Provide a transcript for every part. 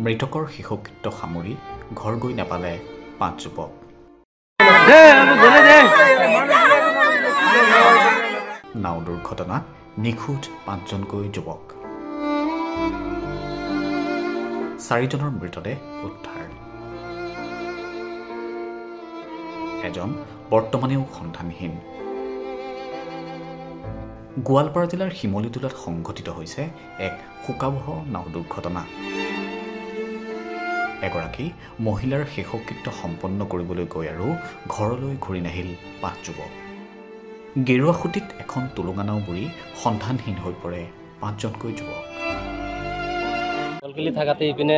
মৃতকৰ শেষকৃত্য সামৰি ঘৰ গৈ নাপালে 5 যুৱক। নাও দুৰ্ঘটনাত নিখোজ 5জনকৈ যুৱক। 4জনৰ মৃতদেহ উদ্ধাৰ। এজন বৰ্তমানেও সন্ধানহীন। গোৱালপাৰা জিলাৰ শিমলুটোলাত সংঘটিত হৈছে এক শোকাবহ নাও দুৰ্ঘটনা। এগৰাকী মহিলাৰ শেষকৃত্য সম্পন্ন কৰিবলৈ গৈ আৰু ঘৰলৈ ঘূৰি নাহিল 5 যুৱক। গেৰুৱাখুটিত এখন টুলুঙা নাও বুৰি সন্ধানহীন হৈ পৰে 5জনকৈ যুৱক। কলকিলি থাকাতে ইপিনে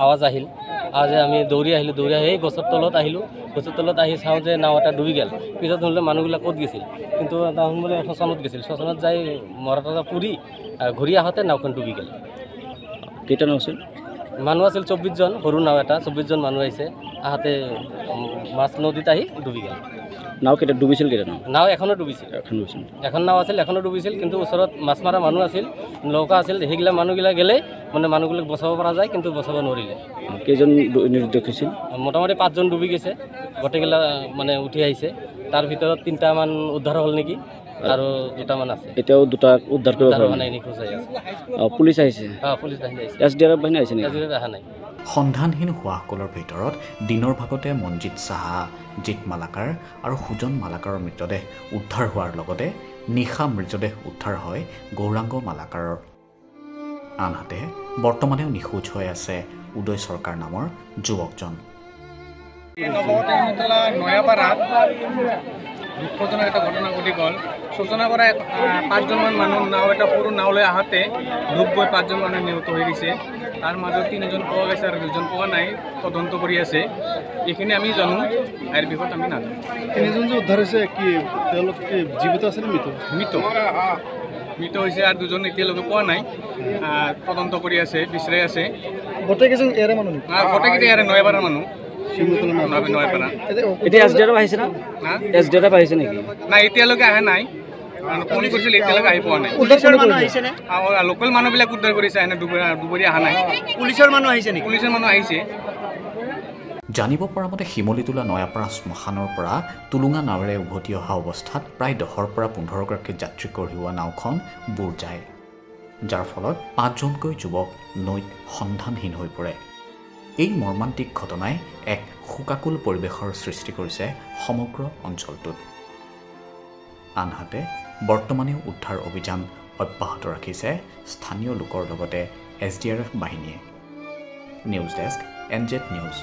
আৱাজ আহিল। আৱাজে আমি দৌৰি আহিলোঁ। দৌৰি আহি গছৰ তলত আহিলোঁ। গছৰ তলত আহি চাওঁ যে নাও এটা ডুবি গ'ল। পিছত শুনিলে মানুহবিলাক ক'ত গৈছিল, কিন্তু নাও বোলে শ্মশানত গৈছিল। শ্মশানত যাই মৰা টৰা পুৰি ঘূৰি আহোঁতে নাওখন ডুবি গ'ল। কেইটা নাও আছিল? মানুহ আছিল 24জন। সৰু নাও এটা 24জন মানুহ আহিছে। আহোঁতে মাছ নদীত আহি ডুবি গ'ল। নাও কেইটা ডুবিছিল? কেইটা নাও এখনো ডুবিছিল। এখন নাও আছিল, এখনো ডুবিছিল। কিন্তু ওচৰত মাছ মৰা মানুহ আছিল, নৌকা আছিল। সেইগিলা মানুহবিলাক গ'লে মানে মানুহবিলাক বচাব পৰা যায়, কিন্তু বচাব নোৱাৰিলে। কেইজন নিৰুদ্দেশ হৈছিল? মোটামুটি 5জন ডুবি গৈছে। গোটেইগিলা মানে উঠি আহিছে। তাৰ ভিতৰত 3টামান উদ্ধাৰ হ'ল নেকি, আৰু 2টামান আছে। এতিয়াও 2টা উদ্ধাৰ কৰিব পৰা নাই, নিখোজ হৈ আছে। পুলিচ আহিছে? পুলিচ আহিছে। SDRF বাহিনী আহিছে নেকি? SDRF অহা নাই। সন্ধানহীন হোৱাসকলৰ ভিতৰত দিনৰ ভাগতে মনজিৎ সাহা, জিৎ মালাকাৰ আৰু সুজন মালাকাৰৰ মৃতদেহ উদ্ধাৰ হোৱাৰ লগতে নিশা মৃতদেহ উদ্ধাৰ হয় গৌৰাংগ মালাকাৰৰ। আনহাতে বৰ্তমানেও নিখোজ হৈ আছে উদয় চৰকাৰ নামৰ যুৱকজন। নয়াপাড়াত দুঃখজনক এটা ঘটনা ঘটি গ'ল। সূচনাৰ পৰা 5জনমান মানুহ নাও এটা সৰু নাও লৈ আহোঁতে ডুব গৈ 5জন মানুহ নিহত হৈ গৈছে। তাৰ মাজত 3জন পোৱা গৈছে আৰু 2জন পোৱা নাই, তদন্ত কৰি আছে। এইখিনি আমি জানো, ইয়াৰ বিষয়ত আমি নাজানো। 3জন যে উদ্ধাৰ হৈছে, কি তেওঁলোক জীৱিত আছে নে মৃত? মৃত হৈছে, আৰু 2জন এতিয়ালৈকে পোৱা নাই। তদন্ত কৰি আছে, বিচাৰি আছে। গোটেইকেইজন ইয়াৰে মানুহ? গোটেইকেইটা ইয়াৰে নয়াপাড়াৰ মানুহ। এতিয়া SDRF আহিছে না? SDRF আহিছে নেকি? নাই, এতিয়ালৈকে অহা নাই। ফোন কৰিছিল, এতিয়ালৈকে আহি পোৱা নাই। লোকেল মানুহবিলাক উদ্ধাৰ কৰিছে, এনে দুপৰীয়া অহা নাই। পুলিচৰ মানুহ আহিছে নেকি? পুলিচৰ মানুহ আহিছে। জানিব পৰা মতে শিমলুটোলা নয়াপাৰা শ্মশানৰ পৰা টুলুঙা নাৱেৰে উভতি অহা অৱস্থাত প্ৰায় 10ৰ পৰা 15গৰাকী যাত্ৰী কঢ়িওৱা নাওখন বুৰ যায়, যাৰ ফলত 5জনকৈ যুৱক নৈত সন্ধানহীন হৈ পৰে। এই মৰ্মান্তিক ঘটনাই এক শোকাকুল পৰিৱেশৰ সৃষ্টি কৰিছে সমগ্ৰ অঞ্চলটোত। আনহাতে বৰ্তমানেও উদ্ধাৰ অভিযান অব্যাহত ৰাখিছে স্থানীয় লোকৰ লগতে SDRF বাহিনীয়ে। News desk, NZ news.